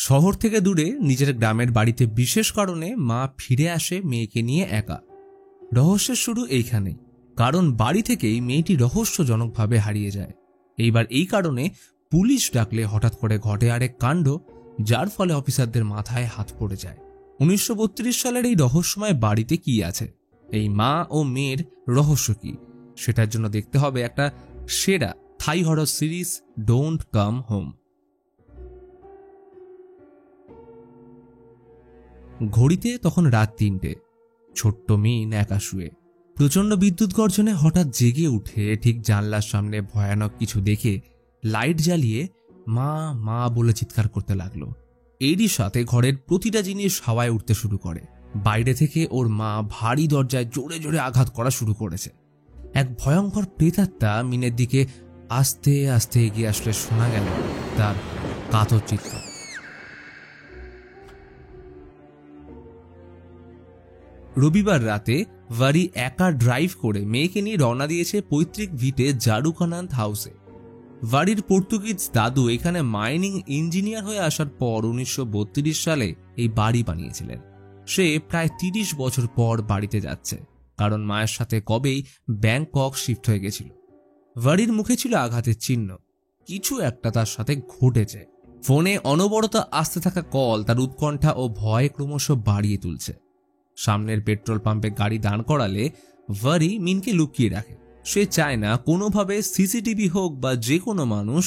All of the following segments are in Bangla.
শহর থেকে দূরে নিজের গ্রামের বাড়িতে বিশেষ কারণে মা ফিরে আসে মেয়েকে নিয়ে একা। রহস্যের শুরু এইখানেই, কারণ বাড়ি থেকেই মেয়েটি রহস্যজনকভাবে হারিয়ে যায়। এইবার এই কারণে পুলিশ ডাকলে হঠাৎ করে ঘটে আরেক কাণ্ড, যার ফলে অফিসারদের মাথায় হাত পড়ে যায়। 1932 সালের এই রহস্যময় বাড়িতে কি আছে, এই মা ও মেয়ের রহস্য কি, সেটার জন্য দেখতে হবে একটা সেরা Thai horror series, don't come home. ঘড়িতে তখন রাত 3টে। ছোট্ট মিন একা শুয়ে। প্রচণ্ড বিদ্যুৎ গর্জনে হঠাৎ জেগে উঠে ঠিক জানলার সামনে ভয়ানক কিছু দেখে লাইট জ্বালিয়ে মা মা বলে চিৎকার করতে লাগলো। এরই সাথে ঘরের প্রতিটা জিনিস হাওয়ায় উঠতে শুরু করে। বাইরে থেকে ওর মা ভারী দরজায় জোরে জোরে আঘাত করা শুরু করেছে। এক ভয়ঙ্কর প্রেতাত্মা মিনের দিকে আস্তে আস্তে এগিয়ে আসলে শোনা গেল তার কাতর চিৎকার। রবিবার রাতে ভারি একা ড্রাইভ করে মেয়েকে নিয়ে রওনা দিয়েছে পৈতৃক ভিটে জারুকানান্দ হাউসে। ভারির পর্তুগিজ দাদু এখানে মাইনিং ইঞ্জিনিয়ার হয়ে আসার পর 1932 সালে এই বাড়ি বানিয়েছিলেন। সে প্রায় 30 বছর পর বাড়িতে যাচ্ছে, কারণ মায়ের সাথে কবেই ব্যাংকক শিফট হয়ে গেছিল। ভারির মুখে ছিল আঘাতের চিহ্ন, কিছু একটা তার সাথে ঘটেছে। ফোনে অনবরত আসতে থাকা কল তার উৎকণ্ঠা ও ভয় ক্রমশ বাড়িয়ে তুলছে। সামনের পেট্রোল পাম্পে গাড়ি দাঁড় করালে ভারি মিনকে লুকিয়ে রাখে। সে চায় না কোনোভাবে সিসিটিভি হোক বা যে কোনো মানুষ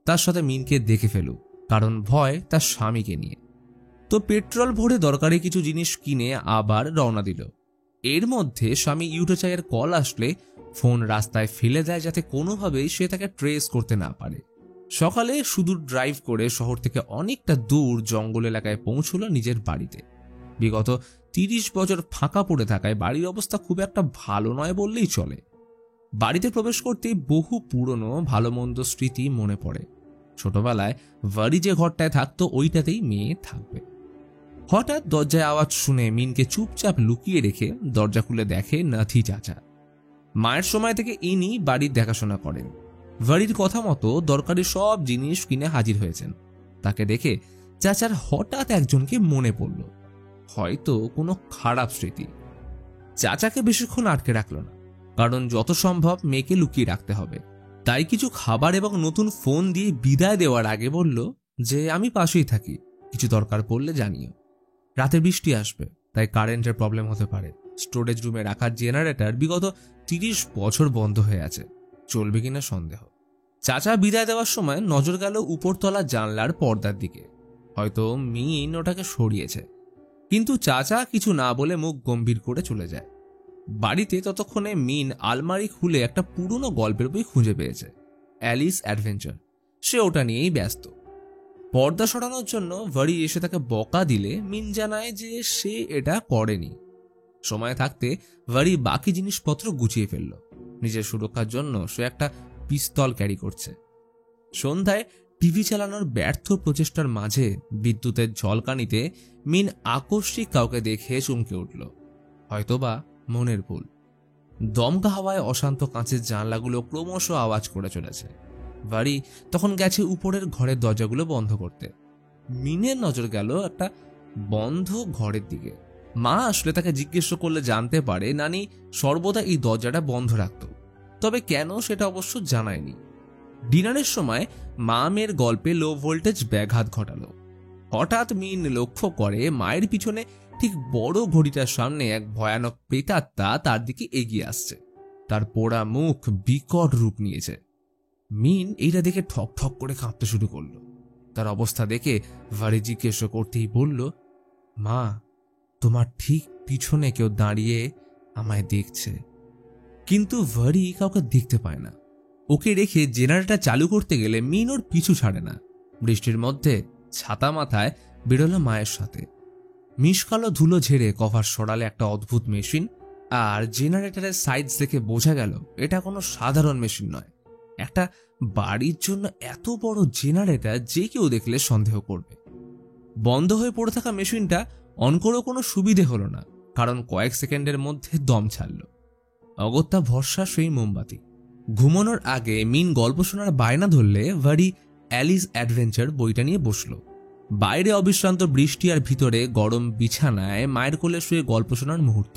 তার সাথে মিনকে দেখে ফেলুক, কারণ ভয় তার স্বামীকে নিয়ে। তো পেট্রোল ভরে দরকারি কিছু জিনিস কিনে আবার রওনা দিল। এর মধ্যে স্বামী ইউটোচাইয়ের কল আসলে ফোন রাস্তায় ফেলে দেয়, যাতে কোনোভাবেই সে তাকে ট্রেস করতে না পারে। সকালে সুদূর ড্রাইভ করে শহর থেকে অনেকটা দূর জঙ্গল এলাকায় পৌঁছল নিজের বাড়িতে। বিগত 30 বছর ফাঁকা পড়ে থাকায় বাড়ির অবস্থা খুব একটা ভালো নয় বললেই চলে। বাড়িতে প্রবেশ করতেই বহু পুরনো ভালো মন্দ স্মৃতি মনে পড়ে। ছোটবেলায় ভারি যে ঘরটায় থাকতো ওইটাতেই মেয়ে থাকবে। হঠাৎ দরজায় আওয়াজ শুনে মিনকে চুপচাপ লুকিয়ে রেখে দরজা খুলে দেখে নাথি চাচা। মায়ের সময় থেকে ইনি বাড়ির দেখাশোনা করেন। ভারির কথা মতো দরকারি সব জিনিস কিনে হাজির হয়েছেন। তাকে দেখে চাচার হঠাৎ একজনকে মনে পড়ল, হয়তো কোনো খারাপ স্মৃতি। চাচাকে বেশিক্ষণ আটকে রাখল না, কারণ যত সম্ভব মেয়েকে লুকিয়ে রাখতে হবে। তাই কিছু খাবার এবং নতুন ফোন দিয়ে বিদায় দেওয়ার আগে বলল যে আমি পাশেই থাকি, কিছু দরকার পড়লে জানিও। রাতে বৃষ্টি আসবে, তাই কারেন্টের প্রবলেম হতে পারে। স্টোরেজ রুমে রাখার জেনারেটর বিগত 30 বছর বন্ধ হয়ে আছে, চলবে কিনা সন্দেহ। চাচা বিদায় দেওয়ার সময় নজর গেল উপরতলা জানলার পর্দার দিকে। হয়তো মিন ওটাকে সরিয়েছে, কিন্তু চাচা কিছু না বলে মুখ গম্ভীর করে চলে যায়। বাড়িতে ততক্ষণে মিন আলমারি খুলে একটা পুরনো গল্পের বই খুঁজে পেয়েছে, অ্যালিস অ্যাডভেঞ্চার। সে ওটা নিয়েই ব্যস্ত। পর্দা সরানোর জন্য ভারি এসে তাকে বকা দিলে মিন জানায় যে সে এটা করেনি। সময় থাকতে ভারি বাকি জিনিসপত্র গুছিয়ে ফেলল। নিজের সুরক্ষার জন্য সে একটা পিস্তল ক্যারি করছে। সন্ধ্যায় টিভি চালানোর ব্যর্থ প্রচেষ্টার মাঝে বিদ্যুতের ঝলকানিতে মিন আকস্মিক কাউকে দেখে চমকে উঠল, হয়তোবা মনের ভুল। দমকা হাওয়ায় অশান্ত কাঁচের জানলাগুলো ক্রমশ আওয়াজ করে চলেছে। ভারি তখন গেছে উপরের ঘরের দরজাগুলো বন্ধ করতে। মিনের নজর গেল একটা বন্ধ ঘরের দিকে। মা আসলে তাকে জিজ্ঞেস করলে জানতে পারে নানি সর্বদা এই দরজাটা বন্ধ রাখত, তবে কেন সেটা অবশ্য জানায়নি। ডিনারের সময় মা মেয়ের গল্পে লো ভোল্টেজ ব্যাঘাত ঘটালো। হঠাৎ মিন লক্ষ্য করে মায়ের পিছনে ঠিক বড় ঘড়িটার সামনে এক ভয়ানক প্রেতাত্মা তার দিকে এগিয়ে আসছে। তার পোড়া মুখ বিকট রূপ নিয়েছে। মিন এইটা দেখে ঠক ঠক করে কাঁপতে শুরু করলো। তার অবস্থা দেখে ভারি জিজ্ঞেস করতেই বলল, মা, তোমার ঠিক পিছনে কেউ দাঁড়িয়ে আমায় দেখছে। কিন্তু ভারি কাউকে দেখতে পায় না। ওকে রেখে জেনারেটর চালু করতে গেলে মিন ওর পিছু ছাড়ে না। বৃষ্টির মধ্যে ছাতা মাথায় বেরোলো মায়ের সাথে। মিশকালো ধুলো ঝেড়ে কভার সরালে একটা অদ্ভুত মেশিন। আর জেনারেটরের সাইজ দেখে বোঝা গেল এটা কোনো সাধারণ মেশিন নয়। একটা বাড়ির জন্য এত বড় জেনারেটর যে কেউ দেখলে সন্দেহ করবে। বন্ধ হয়ে পড়ে থাকা মেশিনটা অন করেও কোনো সুবিধে হলো না, কারণ কয়েক সেকেন্ডের মধ্যে দম ছাড়ল। অগত্যা ভরসা সেই মোমবাতি। ঘুমানোর আগে মিন গল্প শোনার বায়না ধরলে ভারি অ্যালিস অ্যাডভেঞ্চার বইটা নিয়ে বসল। বাইরে অবিশ্রান্ত বৃষ্টি আর ভিতরে গরম বিছানায় মায়ের কোলে শুয়ে গল্প শোনার মুহূর্ত,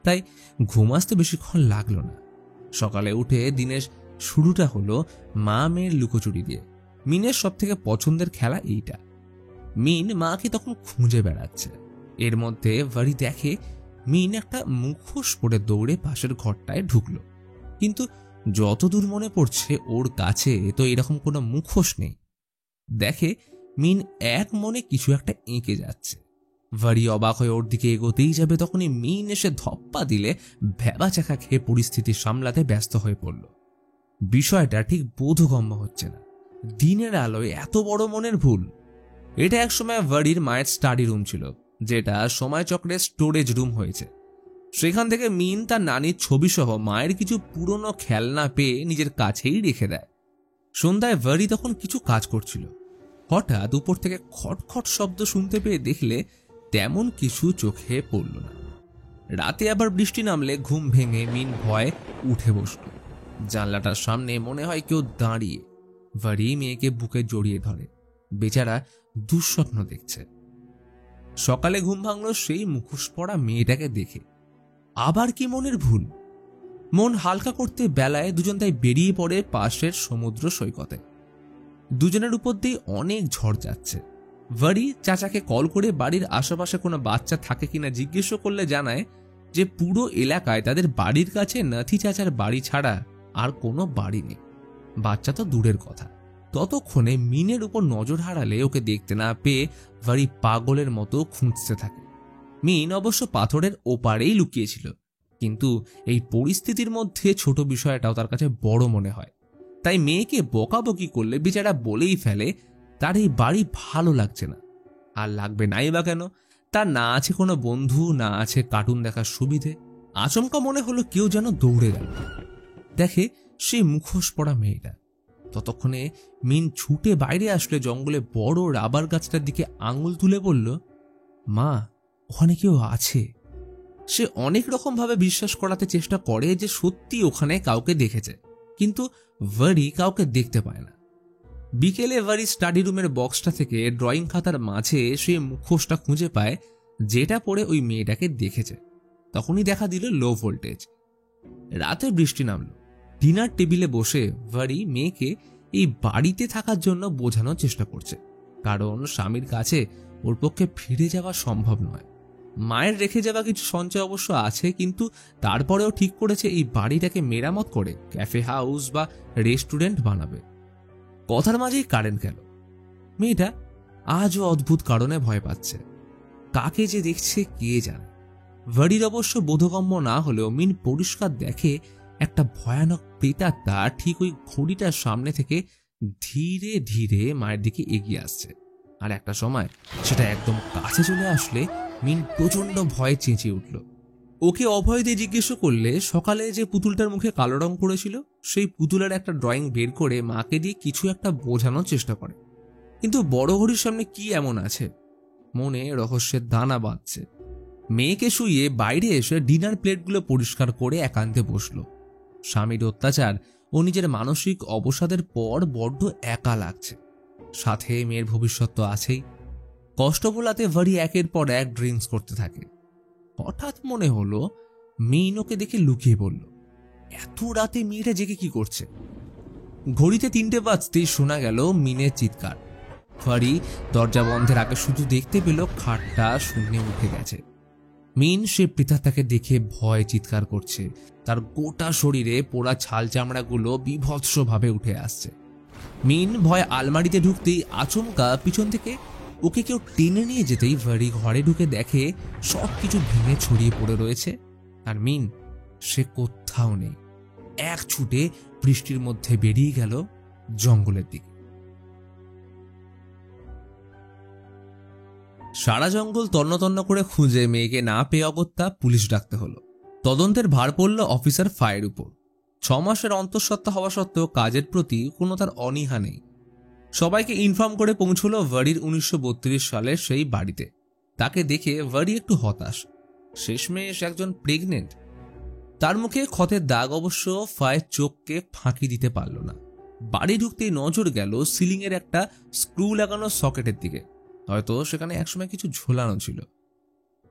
তাই ঘুম আসতে বেশিক্ষণ লাগলো না। সকালে উঠে দিনের শুরুটা হলো মা মেয়ের লুকোচুরি দিয়ে। মিনের সব থেকে পছন্দের খেলা এইটা। মিন মাকে তখন খুঁজে বেড়াচ্ছে। এর মধ্যে ভারি দেখে মিন একটা মুখোশ পরে দৌড়ে পাশের ঘরটায় ঢুকলো, কিন্তু যতদূর মনে পড়ছে ওর কাছে তো এরকম কোনো মুখোশ নেই। দেখে মিন এক মনে কিছু একটা এঁকে যাচ্ছে। ভারি অবাক হয়ে ওর দিকে এগোতেই যাবে, তখনই মিন এসে ধপ্পা দিলে ভ্যাবাচাকা খেয়ে পরিস্থিতি সামলাতে ব্যস্ত হয়ে পড়ল। বিষয়টা ঠিক বোধগম্য হচ্ছে না। দিনের আলোয় এত বড় মনের ভুল। এটা একসময় ভারির মায়ের স্টাডি রুম ছিল, যেটা সময়চক্রের স্টোরেজ রুম হয়েছে। সেখান থেকে মিন তার নানির ছবি সহ মায়ের কিছু পুরনো খেলনা পেয়ে নিজের কাছেই রেখে দেয়। সন্ধ্যায় ভারি তখন কিছু কাজ করছিল। হঠাৎ উপর থেকে খটখট শব্দ শুনতে পেয়ে দেখলে তেমন কিছু চোখে পড়ল না। রাতে আবার বৃষ্টি নামলে ঘুম ভেঙে মিন ভয়ে উঠে বসল। জানলাটার সামনে মনে হয় কেউ দাঁড়িয়ে। ভারি মেয়েকে বুকে জড়িয়ে ধরে। বেচারা দুঃস্বপ্ন দেখছে। সকালে ঘুম ভাঙল সেই মুখোশ পরা মেয়েটাকে দেখে। আবার কি মনের ভুল? মন হালকা করতে বেলায় দুজন তাই বেরিয়ে পড়ে পাশের সমুদ্র সৈকতে। দুজনের উপর দিয়ে অনেক ঝড় যাচ্ছে। ভারি চাচাকে কল করে বাড়ির আশেপাশে কোনো বাচ্চা থাকে কিনা জিজ্ঞেস করলে জানায় যে পুরো এলাকায় তাদের বাড়ির কাছে নাথি চাচার বাড়ি ছাড়া আর কোনো বাড়ি নেই। বাচ্চা তো দূরের কথা। ততক্ষণে মিনের উপর নজর হারালে ওকে দেখতে না পেয়ে ভারি পাগলের মতো খুঁজতে থাকে। মিন অবশ্য পাথরের ওপারেই লুকিয়েছিল, কিন্তু এই পরিস্থিতির মধ্যে ছোট বিষয়টাও তার কাছে বড় মনে হয়। তাই মেয়েকে বকাবকি করলে বেচারা বলেই ফেলে তার এই বাড়ি ভালো লাগছে না। আর লাগবে নাই বা কেন? তার না আছে কোনো বন্ধু, না আছে কার্টুন দেখার সুবিধে। আচমকা মনে হলো কেউ যেন দৌড়ে গেল। দেখে সেই মুখোশ পরা মেয়েটা। ততক্ষণে মিন ছুটে বাইরে আসলে জঙ্গলে বড় রাবার গাছটার দিকে আঙুল তুলে বলল, মা, ওখানে কেউ আছে। সে অনেক রকম ভাবে বিশ্বাস করাতে চেষ্টা করে যে সত্যি ওখানে কাউকে দেখেছে, কিন্তু ভারি কাউকে দেখতে পায় না। বিকেলে ভারি স্টাডি রুমের বক্সটা থেকে ড্রয়িং খাতার মাঝে সে মুখোশটা খুঁজে পায়, যেটা পরে ওই মেয়েটাকে দেখেছে। তখনই দেখা দিল লো ভোল্টেজ। রাতে বৃষ্টি নামলো। ডিনার টেবিলে বসে ভারি মেয়েকে এই বাড়িতে থাকার জন্য বোঝানোর চেষ্টা করছে, কারণ স্বামীর কাছে ওর পক্ষে ফিরে যাওয়া সম্ভব নয়। মায়ের রেখে যাওয়া কিছু সঞ্চয় অবশ্য আছে, কিন্তু তারপরেও ঠিক করেছে এই বাড়িটাকে মেরামত করে ক্যাফে হাউস বা রেস্টুরেন্ট বানাবে। কথার মাঝেই কারেন্ট গেল। মেয়েটা আজও অদ্ভুত কারণে ভয় পাচ্ছে। কাকে যে দেখছে কে জানে। ভারির অবশ্য বোধগম্য না হলেও মিন পরিষ্কার দেখে একটা ভয়ানক প্রেতাত্মা ঠিক ওই ঘড়িটার সামনে থেকে ধীরে ধীরে মায়ের দিকে এগিয়ে আসছে। আর একটা সময় সেটা একদম কাছে চলে আসলে মিন প্রচন্ড ভয়ে চেঁচিয়ে উঠল। ওকে অভয় দিয়ে জিজ্ঞেস করলে সকালে যে পুতুলটার মুখে কালো রং করেছিল সেই পুতুলের একটা ড্রয়িং বের করে মাকে দিয়ে কিছু একটা বোঝানোর চেষ্টা করে, কিন্তু বড় ঘড়ির সামনে কি এমন আছে? মনে রহস্যের দানা বাঁধছে। মেয়েকে শুইয়ে বাইরে এসে ডিনার প্লেটগুলো পরিষ্কার করে একান্তে বসল। স্বামীর অত্যাচার ও নিজের মানসিক অবসাদের পর বড্ড একা লাগছে। সাথে মেয়ের ভবিষ্যৎ তো আছেই। কষ্ট ভোলাতে ভারি একের পর এক ড্রিঙ্কস করতে থাকে। হঠাৎ মনে হলো মিন ওকে দেখে লুকিয়ে পড়ল। এত রাতে মেয়েটা জেগে কি করছে? ঘড়িতে 3টে বাজতেই শোনা গেল মিনের চিৎকার। ভারি দরজা বন্ধের আগে শুধু দেখতে পেল খাটটা শূন্যে উঠে গেছে। মিন সে প্রেতাত্মাকে দেখে ভয় চিৎকার করছে। তার গোটা শরীরে পোড়া ছাল চামড়াগুলো বিভৎসভাবে উঠে আসছে। মিন ভয় আলমারিতে ঢুকতেই আচমকা পিছন থেকে ওকে কেউ টেনে নিয়ে যেতেই ভারি ঘরে ঢুকে দেখে সবকিছু ভেঙে ছড়িয়ে পড়ে রয়েছে। আর মিন সে কোথাও নেই। এক ছুটে বৃষ্টির মধ্যে বেরিয়ে গেল জঙ্গলের দিকে। সারা জঙ্গল তন্ন তন্ন করে খুঁজে মেয়েকে না পেয়ে অগত্যা পুলিশ ডাকতে হলো। তদন্তের ভার পড়ল অফিসার ফায়ের উপর। 6 মাসের অন্তঃসত্ত্বা হওয়া সত্ত্বেও কাজের প্রতি কোনো তার অনীহা নেই। সবাইকে ইনফর্ম করে পৌঁছলো ভারির 1932 সালের সেই বাড়িতে। তাকে দেখে ভারি একটু হতাশ। শেষমেশ একজন প্রেগনেন্ট। তার মুখে ক্ষতের দাগ অবশ্য ফায়ের চোখকে ফাঁকি দিতে পারল না। বাড়ি ঢুকতেই নজর গেল সিলিংয়ের একটা স্ক্রু লাগানো সকেটের দিকে। হয়তো সেখানে একসময় কিছু ঝোলানো ছিল।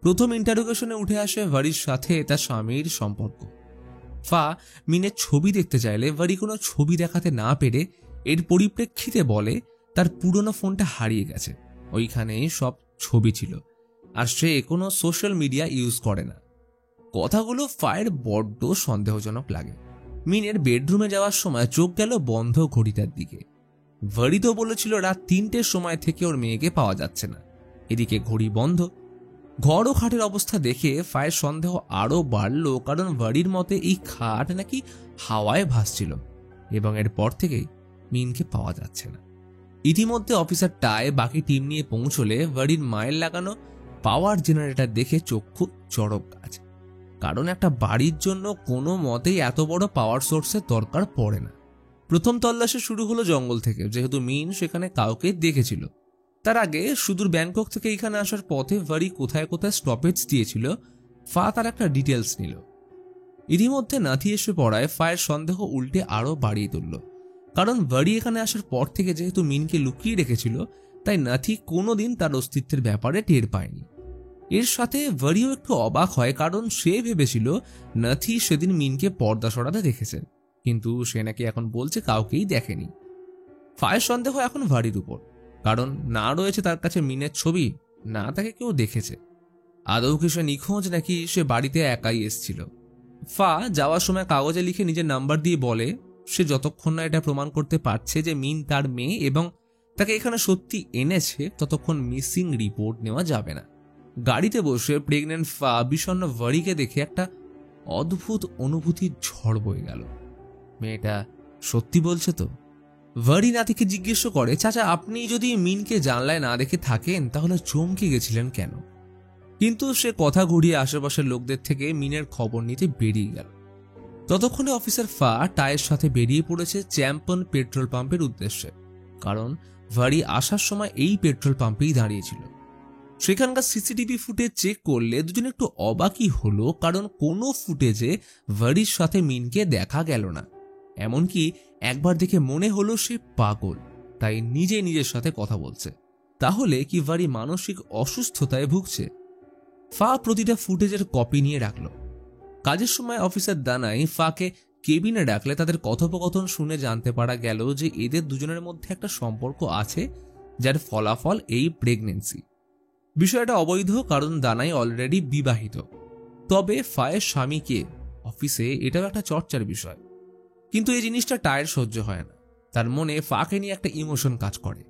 প্রথম ইন্টারোগেশনে উঠে আসে ভারির সাথে তার স্বামীর সম্পর্ক। ফা মিনের ছবি দেখতে চাইলে ভারি কোনো ছবি দেখাতে না পেরে এর পরিপ্রেক্ষিতে বলে তার পুরনো ফোনটা হারিয়ে গেছে, ওইখানে সব ছবি ছিল, আর সে কোনো সোশ্যাল মিডিয়া ইউজ করে না। কথাগুলো ফায়ের বড্ড সন্দেহজনক লাগে। মিনের বেডরুমে যাওয়ার সময় চোখ গেল বন্ধ ঘড়িটার দিকে। ভারি তো বলেছিল রাত 3টের সময় থেকে ওর মেয়েকে পাওয়া যাচ্ছে না, এদিকে ঘড়ি বন্ধ। ঘর ও খাটের অবস্থা দেখে ফায়ের সন্দেহ আরো বাড়ল, কারণ ভারির মতে এই খাট নাকি হাওয়ায় ভাসছিল এবং এরপর থেকেই মিনকে পাওয়া যাচ্ছে না। ইতিমধ্যে অফিসার টায় বাকি টিম নিয়ে পৌঁছলে ভারির মায়ের লাগানো পাওয়ার জেনারেটর দেখে চক্ষু চড়ক গাছ, কারণ একটা বাড়ির জন্য কোনো মতেই এত বড় পাওয়ার সোর্সের দরকার পড়ে না। প্রথম তল্লাশি শুরু হলো জঙ্গল থেকে, যেহেতু মিন সেখানে কাউকে দেখেছিল। তার আগে সুদূর ব্যাংকক থেকে এখানে আসার পথে ভারি কোথায় কোথায় স্টপেজ দিয়েছিল ফা তার একটা ডিটেলস নিল। ইতিমধ্যে নাথি এসে পড়ায় ফায়ের সন্দেহ উল্টে আরো বাড়িয়ে তুলল, কারণ ভারি এখানে আসার পর থেকে যেহেতু মিনকে লুকিয়ে রেখেছিল, তাই নাথি কোনোদিন তার অস্তিত্বের ব্যাপারে টের পায়নি। এর সাথে ভারিও একটু অবাক হয়, কারণ সে ভেবেছিল নাথি সেদিন মিনকে পর্দা সরাতে দেখেছে, কিন্তু সে নাকি এখন বলছে কাউকেই দেখেনি। ফায়ের সন্দেহ এখন ভারির উপর, কারণ না রয়েছে তার কাছে মিনের ছবি, না তাকে কেউ দেখেছে। আদৌ কি সে নিখোঁজ নাকি সে বাড়িতে একাই এসেছিল? ফা যাওয়ার সময় কাগজে লিখে নিজের নাম্বার দিয়ে বলে সে যতক্ষণ না এটা প্রমাণ করতে পারছে যে মিন তার মেয়ে এবং তাকে এখানে সত্যি এনেছে, ততক্ষণ মিসিং রিপোর্ট নেওয়া যাবে না। গাড়িতে বসে প্রেগনেন্ট ফা বিষণ্ণ ভারিকে দেখে একটা অদ্ভুত অনুভূতির ঝড় বয়ে গেল। মেয়েটা সত্যি বলছে তো? ভারি নাতিকে জিজ্ঞেস করে, চাচা আপনি যদি মিনকে জানলায় না দেখে থাকেন তাহলে চমকে গেছিলেন কেন? কিন্তু সে কথা ঘুরিয়ে আশেপাশের লোকদের থেকে মিনের খবর নিতে বেরিয়ে গেল। ততক্ষণে অফিসার ফা টায়ের সাথে বেরিয়ে পড়েছে চ্যাম্পিয়ন পেট্রোল পাম্পের উদ্দেশ্যে, কারণ ভারি আসার সময় এই পেট্রোল পাম্পেই দাঁড়িয়েছিল। সেখানকার সিসিটিভি ফুটেজ চেক করলে দুজনে একটু অবাকই হলো, কারণ কোনো ফুটেজে ভারির সাথে মিনকে দেখা গেল না। এমনকি একবার দেখে মনে হলো সে পাগল, তাই নিজে নিজের সাথে কথা বলছে। তাহলে কি ভারি মানসিক অসুস্থতায় ভুগছে? ফা প্রতিটা ফুটেজের কপি নিয়ে রাখল। কাজের সময় অফিসার দানাই ফাকে কেবিনে ডাকলে তাদের কথোপকথন শুনে জানতে পারা গেল যে এদের দুজনের মধ্যে একটা সম্পর্ক আছে, যার ফলাফল এই প্রেগনেন্সি। বিষয়টা অবৈধ, কারণ দানাই অলরেডি বিবাহিত। তবে ফায়ের স্বামীকে অফিসে এটাও একটা চর্চার বিষয়। কিন্তু এই জিনিসটা টায়ের সহ্য হয় না। তার মনে ফাকে নিয়ে একটা ইমোশন কাজ করে।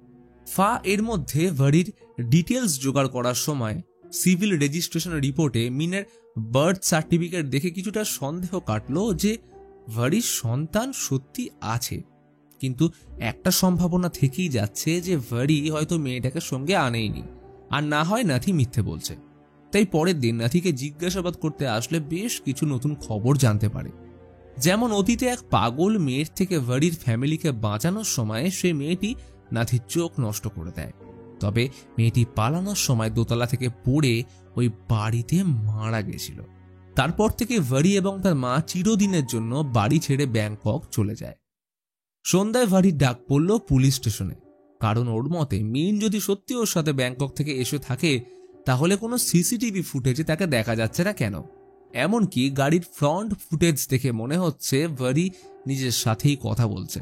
ফা এর মধ্যে ভারির ডিটেলস জোগাড় করার সময় সিভিল রেজিস্ট্রেশন রিপোর্টে মিনের বার্থ সার্টিফিকেট দেখে কিছুটা সন্দেহ কাটলো যে ভারির সন্তান সত্যি আছে। কিন্তু একটা সম্ভাবনা থেকেই যাচ্ছে যে ভারি হয়তো মেয়েটাকে সঙ্গে আনেইনি, আর না হয় নাথি মিথ্যে বলছে। তাই পরের দিন নাথিকে জিজ্ঞাসাবাদ করতে আসলে বেশ কিছু নতুন খবর জানতে পারে। যেমন অতীতে এক পাগল মেয়ের থেকে ভারির ফ্যামিলিকে বাঁচানোর সময় সে মেয়েটি নাথির চোখ নষ্ট করে দেয়। তবে মেয়েটি পালানোর সময় দোতলা থেকে পড়ে ওই বাড়িতে মারা গেছিল। তারপর থেকে ভারি এবং তার মা চিরদিনের জন্য বাড়ি ছেড়ে ব্যাংকক চলে যায়। সন্ধ্যায় ভারির ডাক পড়ল পুলিশ স্টেশনে, কারণ ওর মতে মিন যদি সত্যি ওর সাথে ব্যাংকক থেকে এসে থাকে তাহলে কোনো সিসিটিভি ফুটেজে তাকে দেখা যাচ্ছে না কেন? এমনকি গাড়ির ফ্রন্ট ফুটেজ দেখে মনে হচ্ছে ভারি নিজের সাথেই কথা বলছে।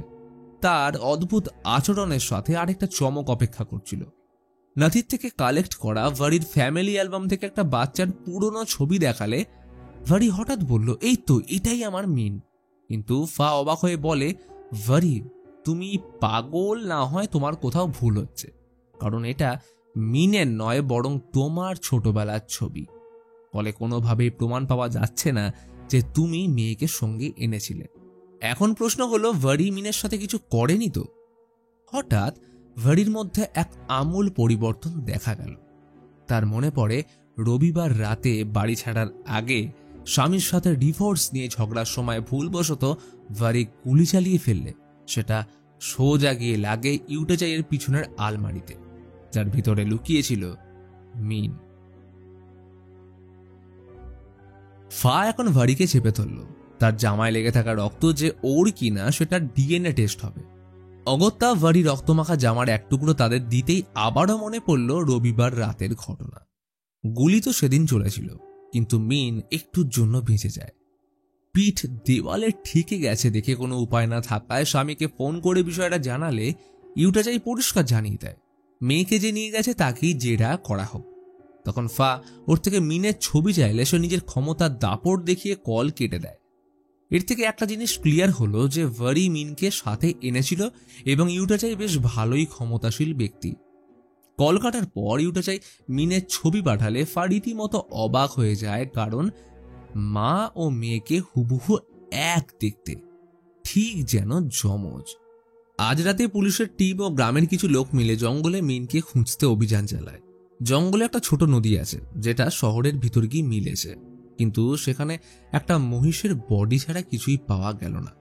তার অদ্ভুত আচরণের সাথে আরেকটা চমক অপেক্ষা করছিল। নাথির থেকে কালেক্ট করা ভারির ফ্যামিলি অ্যালবাম থেকে একটা বাচ্চার পুরনো ছবি দেখালে ভারি হঠাৎ বলল, এই তো এটাই আমার মিন। কিন্তু ফা অবাক হয়ে বলে, ভারি তুমি পাগল না হয় তোমার কোথাও ভুল হচ্ছে, কারণ এটা মিনের নয় বরং তোমার ছোটবেলার ছবি। ফলে কোনোভাবেই প্রমাণ পাওয়া যাচ্ছে না যে তুমি মেয়েকে সঙ্গে এনেছিলে। এখন প্রশ্ন হলো, ভারি মিনের সাথে কিছু করেনি তো? হঠাৎ ভারির মধ্যে এক আমূল পরিবর্তন দেখা গেল। তার মনে পড়ে রবিবার রাতে বাড়ি ছাড়ার আগে স্বামীর সাথে ডিভোর্স নিয়ে ঝগড়ার সময় ভুলবশত ভারি গুলি চালিয়ে ফেললে সেটা সোজা গিয়ে লাগে ইউটেজাইয়ের পিছনের আলমারিতে, যার ভিতরে লুকিয়েছিল মিন। ফা এখন ভারিকে চেপে ধরল। তার জামায় লেগে থাকা রক্ত যে ওর কিনা সেটা ডিএনএ টেস্ট হবে। অগত্যা ভারী রক্তমাখা জামার এক টুকরো তাদের দিতেই আবারও মনে পড়ল রবিবার রাতের ঘটনা। গুলি তো সেদিন চলেছিল, কিন্তু মিন একটুর জন্য বেঁচে যায়। পিঠ দেওয়ালে ঠেকে গেছে দেখে কোনো উপায় না থাকায় স্বামীকে ফোন করে বিষয়টা জানালে ইউটাচাই পরিষ্কার জানিয়ে দেয় মেয়েকে যে নিয়ে গেছে তাকেই জেরা করা হোক। তখন ফা ওর থেকে মিনের ছবি চাইলে সে নিজের ক্ষমতার দাপট দেখিয়ে কল কেটে দেয়। এর থেকে একটা জিনিস ক্লিয়ার হলো যে ভারি মিনকে সাথে এনেছিল এবং ইউটাচাই বেশ ভালোই ক্ষমতাশীল ব্যক্তি। কল কাটার পর ইউটাচাই মিনের ছবি পাঠালে ফা রীতিমতো অবাক হয়ে যায়, কারণ মা ও মেয়েকে হুবহু এক দেখতে, ঠিক যেন যমজ। আজ রাতে পুলিশের টিম ও গ্রামের কিছু লোক মিলে জঙ্গলে মিনকে খুঁজতে অভিযান চালায়। জঙ্গলে একটা ছোট নদী আছে যেটা শহরের ভিতর গিয়ে মিলেছে, কিন্তু সেখানে একটা মহিষের বডি ছাড়া কিছুই পাওয়া গেল না।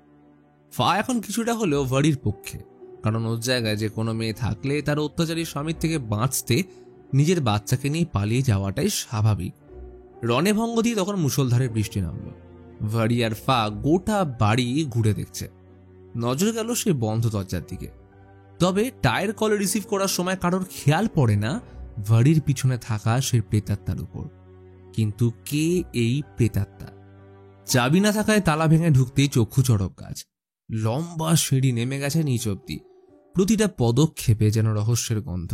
ফা এখন কিছুটা হলেও ভারির পক্ষে, কারণ ওর জায়গায় যে কোনো মেয়ে থাকলে তার অত্যাচারী স্বামীর থেকে বাঁচতে নিজের বাচ্চাকে নিয়ে পালিয়ে যাওয়াটাই স্বাভাবিক। রণে ভঙ্গ দিয়ে তখন মুষলধারে বৃষ্টি নামল। ভারি আর ফা গোটা বাড়ি ঘুরে দেখছে। নজর গেল সে বন্ধ দরজার দিকে, তবে টায়ার কল রিসিভ করার সময় কারোর খেয়াল পড়ে না ভারির পিছনে থাকা সে প্রেতাত্মার উপর। কিন্তু কে এই প্রেতাত্মা? চাবি না থাকায় তালা ভেঙে ঢুকতেই চক্ষু চড়ক গাছ। লম্বা সিঁড়ি নেমে গেছে নিচ অব্দি, প্রতিটা পদক্ষেপে যেন রহস্যের গন্ধ।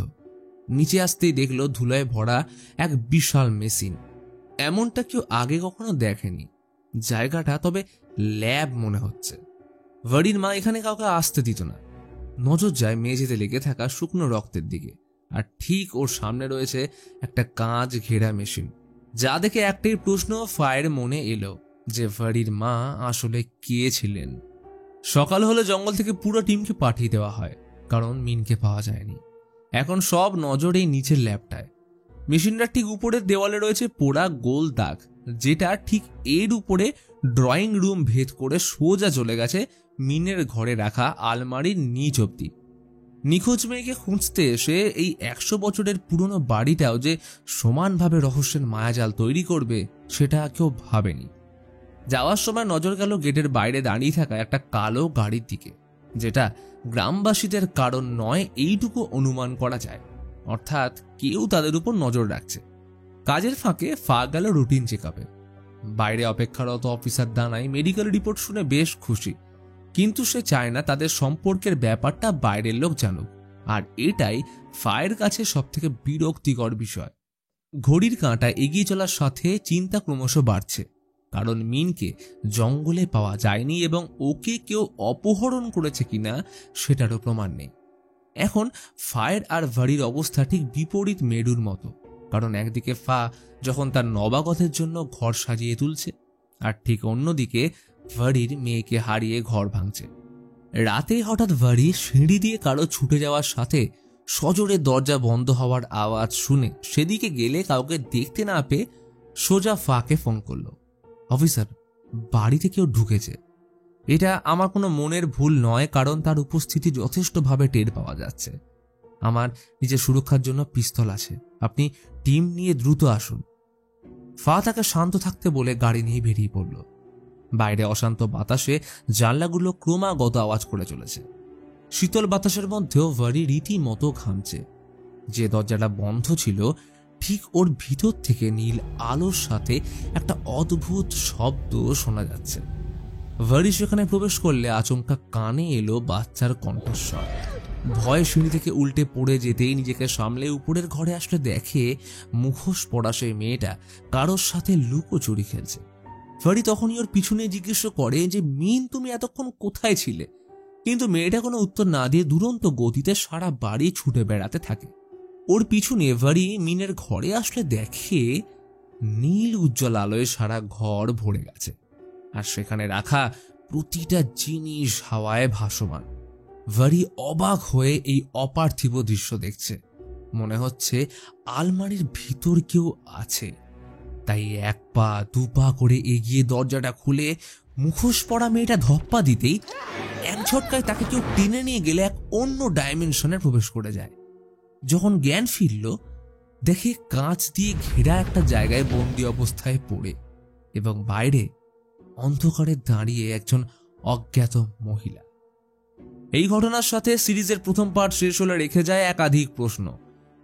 নিচে আসতেই দেখল ধুলায় ভরা এক বিশাল মেশিন। এমনটা কেউ আগে কখনো দেখেনি। জায়গাটা তবে ল্যাব মনে হচ্ছে। ভারির মা এখানে কাউকে আসতে দিত না। নজর যায় মেঝেতে লেগে থাকা শুকনো রক্তের দিকে, আর ঠিক ওর সামনে রয়েছে একটা কাঁচ ঘেরা মেশিন। যা দেখে একটাই প্রশ্ন ফায়ের মনে এলো, যে ভারির মা আসলে কে ছিলেন। সকাল হলে জঙ্গল থেকে পুরো টিমকে পাঠিয়ে দেওয়া হয়, কারণ মিনকে পাওয়া যায়নি। এখন সব নজর এই নিচের ল্যাবটায়। মেশিনটার ঠিক উপরের দেওয়ালে রয়েছে পোড়া গোল দাগ, যেটা ঠিক এর উপরে ড্রয়িং রুম ভেদ করে সোজা চলে গেছে মিনের ঘরে রাখা আলমারির নিচ অব্দি। নিখোঁজ মেয়েকে খুঁজতে এসে এই 100 বছরের পুরনো বাড়িটাও যে সমানভাবে রহস্যের মায়াজাল তৈরি করবে সেটা কেউ ভাবেনি। যাওয়ার সময় নজর গেল গেটের বাইরে দাঁড়িয়ে থাকা একটা কালো গাড়ির দিকে, যেটা গ্রামবাসীদের কারণ নয় এইটুকু অনুমান করা যায়। অর্থাৎ কেউ তাদের উপর নজর রাখছে। কাজের ফাঁকে গেল রুটিন চেক আপে। বাইরে অপেক্ষারত অফিসার দানাই মেডিকেল রিপোর্ট শুনে বেশ খুশি, কিন্তু সে চায় না তাদের সম্পর্কের ব্যাপারটা বাইরের লোক জানুক, আর এটাই ফায়ের কাছে সবথেকে বিরক্তিকর বিষয়। ঘড়ির কাঁটা এগিয়ে চলার সাথে চিন্তা ক্রমশ বাড়ছে, কারণ মিনকে জঙ্গলে পাওয়া যায়নি এবং ওকে কেউ অপহরণ করেছে কিনা সেটারও প্রমাণ নেই। এখন ফায়ের আর ভারির অবস্থা ঠিক বিপরীত মেরুর মতো, কারণ একদিকে ফা যখন তার নবাগতের জন্য ঘর সাজিয়ে তুলছে, আর ঠিক অন্যদিকে ভারির মেয়েকে হারিয়ে ঘর ভাঙছে। রাতে হঠাৎ ভারি সিঁড়ি দিয়ে কারো ছুটে যাওয়ার সাথে সজোরে দরজা বন্ধ হওয়ার আওয়াজ শুনে সেদিকে গেলে কাউকে দেখতে না পেয়ে সোজা ফাকে ফোন করলো। অফিসার, বাড়িতে কেউ ঢুকেছে। এটা আমার কোনো মনের ভুল নয়, কারণ তার উপস্থিতি যথেষ্টভাবে টের পাওয়া যাচ্ছে। আমার নিজের সুরক্ষার জন্য পিস্তল আছে, আপনি টিম নিয়ে দ্রুত আসুন। ফা তাকে শান্ত থাকতে বলে গাড়ি নিয়ে বেরিয়ে পড়ল। বাইরে অশান্ত বাতাসে জানলাগুলো ক্রমাগত আওয়াজ করে চলেছে। শীতল বাতাসের মধ্যেও ভারি রীতিমতো ঘামছে। যে দরজাটা বন্ধ ছিল ঠিক ওর ভিতর থেকে নীল আলোর সাথে একটা অদ্ভুত শব্দ শোনা যাচ্ছে। ভারি সেখানে প্রবেশ করলে আচমকা কানে এলো বাচ্চার কণ্ঠস্বর। ভয়ে সিঁড়ি থেকে উল্টে পড়ে যেতেই নিজেকে সামলে উপরের ঘরে আসলে দেখে মুখোশ পড়া সেই মেয়েটা কারোর সাথে লুকোচুরি খেলছে। ভারি তখনই ওর পিছনে জিজ্ঞেস করে যে মিন, তুমি এতক্ষণ কোথায় ছিলে? কিন্তু মেয়েটা কোনো উত্তর না দিয়ে দুরন্ত গতিতে সারা বাড়ি ছুটে বেড়াতে থাকে। ওর পিছনে ভারি মিনের ঘরে আসলে দেখে নীল উজ্জ্বল আলোয় সারা ঘর ভরে গেছে, আর সেখানে রাখা প্রতিটা জিনিস হাওয়ায় ভাসমান। ভারি অবাক হয়ে এই অপার্থিব দৃশ্য দেখছে। মনে হচ্ছে আলমারির ভিতর কেউ আছে। তাই 1 পা 2 পা করে এগিয়ে দরজাটা খুলে মুখোশ পরা মেয়েটা ধপ্পা দিতেই এক ঝটকায় তাকে কেউ টেনে নিয়ে গেলে এক অন্য ডাইমেনশনে প্রবেশ করে যায়। যখন জ্ঞান ফিরল, দেখে কাঁচ দিয়ে ঘেরা একটা জায়গায় বন্দি অবস্থায় পড়ে, এবং বাইরে অন্ধকারে দাঁড়িয়ে একজন অজ্ঞাত মহিলা। এই ঘটনার সাথে সিরিজের প্রথম পার্ট শেষ হলে রেখে যায় একাধিক প্রশ্ন।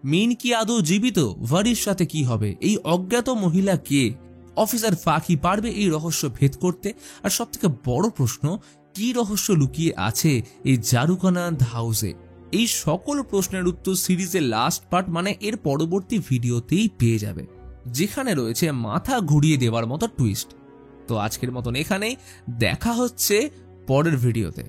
মিন কি আদৌ জীবিত? ভারির সাথে কি হবে? এই অজ্ঞাত মহিলা কে? অফিসার ফাকি পারবে এই রহস্য ভেদ করতে? আর সবথেকে বড় প্রশ্ন, কি রহস্য লুকিয়ে আছে এই জারুকানান্দ হাউসে? এই সকল প্রশ্নের উত্তর সিরিজের লাস্ট পার্ট মানে এর পরবর্তী ভিডিওতেই পেয়ে যাবে, যেখানে রয়েছে মাথা ঘুরিয়ে দেওয়ার মতো টুইস্ট। তো আজকের মতন এখানেই, দেখা হচ্ছে পরের ভিডিওতে।